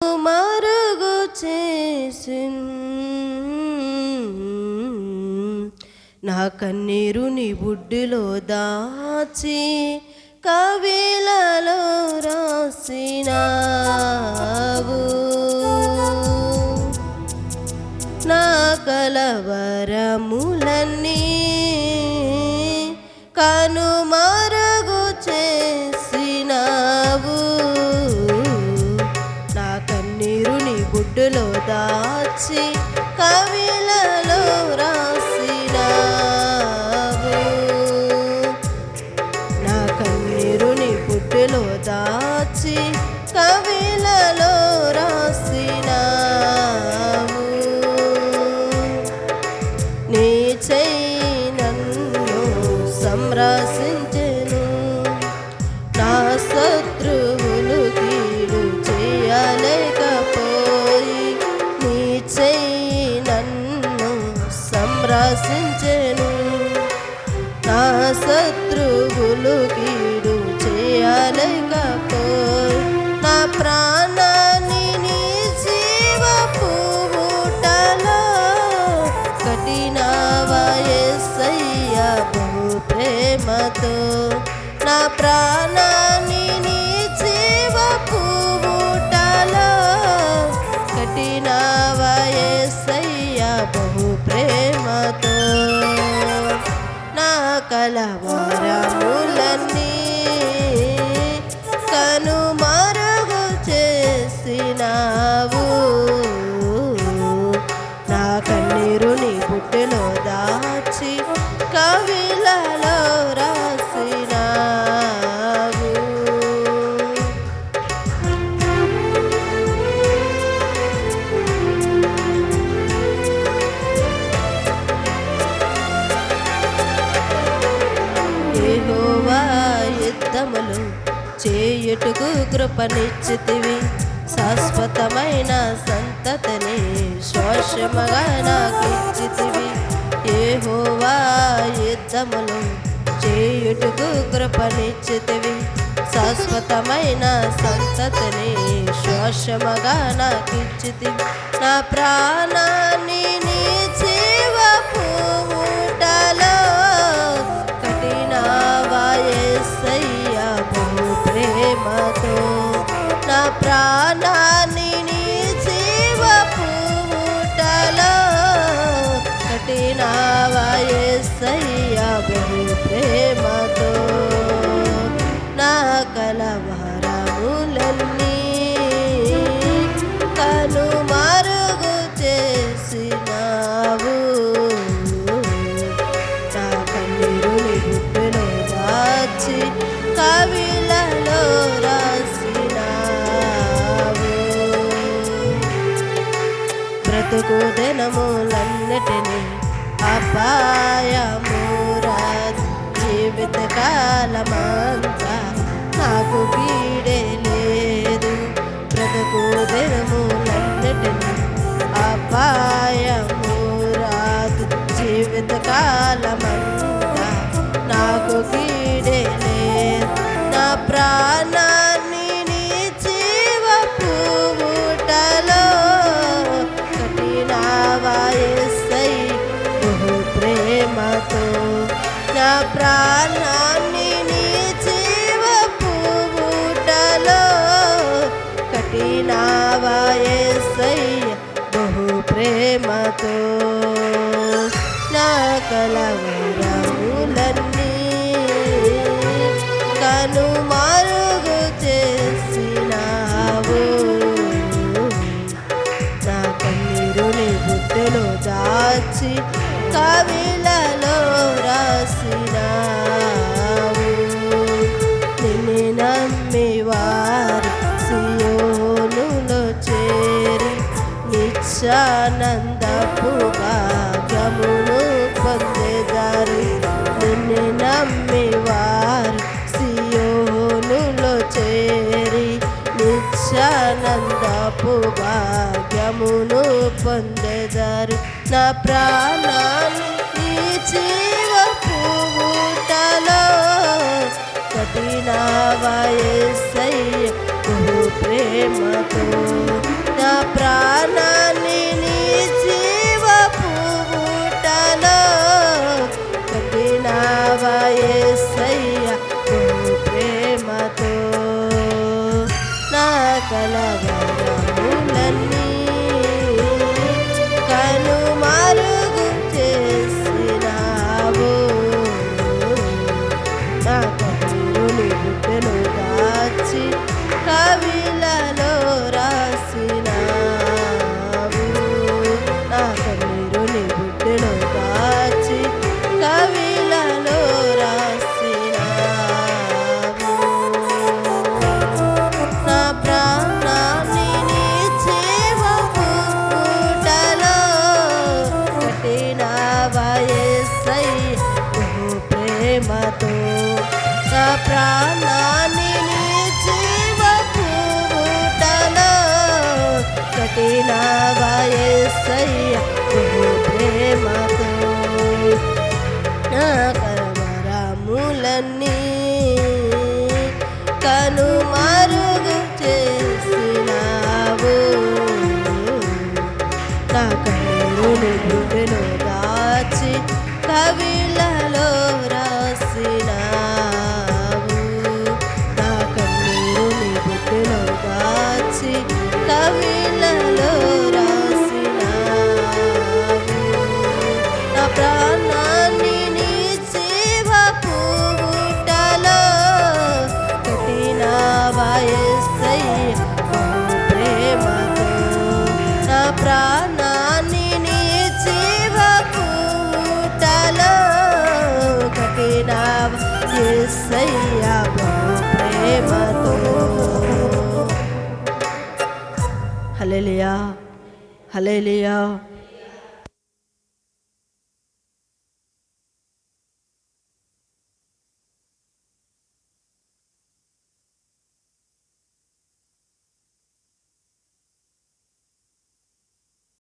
మరుగు చేసిన్ నా కన్నీరు నీ బుడ్డిలో దాచి కవిలలో రాసినావు. నా కలవరములన్నీ కనుమరుగు చేసినావు. నా కన్నీరు నీ బుడ్డులో దాచి కవిలలో రాసినావు. నా కన్నీరు నీ బుడ్డులో దాచి కవిలలో రాసినావు. నీ చెయ్యి నన్ను సంరక్షించెను. నా శత్రువులు కీడు చేయలేకపోయి నీ చెయ్యి నన్ను సంరక్షించెను. నా శత్రువులు కీడు చేయలేకపోయి నా ప్రాణాన్ని నీ జీవపు ఊటలో కట్టినావా యేసయ్యా బహు ప్రేమతో. నా ప్రాణాన్ని నీ జీవపు ఊటలో కట్టినావా యేసయ్యా బహు ప్రేమతో. నా కలవరములన్నీ కనుమరుగు చేసినావు. నా కన్నీరు నీ బుట్టలో దాచి కవిలలో రాసినావు. యెహోవా యుద్ధములు చేయుటకు కృపనిచ్చితివి. శాశ్వతమైన సంతతిని శోషముగా నాకిచ్చితివి. యెహోవా యుద్ధములు చేయుటకు కృపనిచ్చితివి. శాశ్వతమైన సంతతిని శోషముగా నాకిచ్చితివి. నా ప్రాణాన్ని నీ జీవపు ఊటలో కట్టినావా యేసయ్యా బహు ప్రేమతో. నా ప్రాణాన్ని నీ జీవపు ఊటలో కట్టినావా యేసయ్యా బహు ప్రేమతో. నా కలవరములన్నీ కనుమరుగు చేసినావు. నా కన్నీరు నీ బుట్టలో దాచి కవిలలో రాసినావు. బ్రతుకు దినములన్నిటినీ అపాయమురా జీవిత కాలమంతా నాకు కీడే లేదు. బ్రతుకు దినములన్నిటినీ అపాయమురాదు జీవిత కాలమంతా నాకు కీడే లేదు. నా ప్రాణాన్ని నీ జీవపు ఊటలో కట్టినావా యేసయ్యా బహు ప్రేమతో. నా ప్రాణాన్ని నీ జీవపు ఊటలో కట్టినావా యేసయ్యా బహు ప్రేమతో. నా కలవరములన్నీ కనుమరుగు చేసినావు. నా కన్నీరు నీ బుట్టలో దాచి కవిలలో రాసినావు. నిన్ను నమ్మి వారు సియోనులో చేరి నిత్యానందపు భాగ్యమును పొందెదరు. నిన్ను నమ్మి వారు సియోనులో చేరి నిత్యానందపు భాగ్యమును పొందెదరు. నా ప్రాణాన్ని నీ జీవపు ఊటలో కట్టినావా యేసయ్యా బహు ప్రేమతో. వరములన్నీ కనుమరుగు చేసినావు. నా కన్నీరుని గుడ్డెలో దాచి కవిలలో రాసినావు. నా కన్నీరుని గుడ్డెలో దాచి కవిలలో రాసినావు. నా ప్రాణాన్ని నీ జీవపు ఊటలో కట్టినావా యేసయ్య బహు ప్రేమతో. నా ప్రాణాన్ని నీ జీవపు ఊటలో కట్టినావా యేసయ్య బహు ప్రేమతో. నా కరవరములన్నీ కనుమరుగు చేసినావు. నా కన్నీరుని గుడ్డెలో దాచి కవిలలో రాసినావు. నా కన్నీరుని గుడ్డెలో దాచి కవిలలో రాసినావు. నా ప్రాణాన్ని నీ జీవపు ఊటలో కట్టినావా యేసయ్య బహు ప్రేమతో. నా ప్రాణాన్ని నీ జీవపు ఊటలో కట్టినావా యేసయ్య బహు ప్రేమతో. హల్లెలూయా, హల్లెలూయా.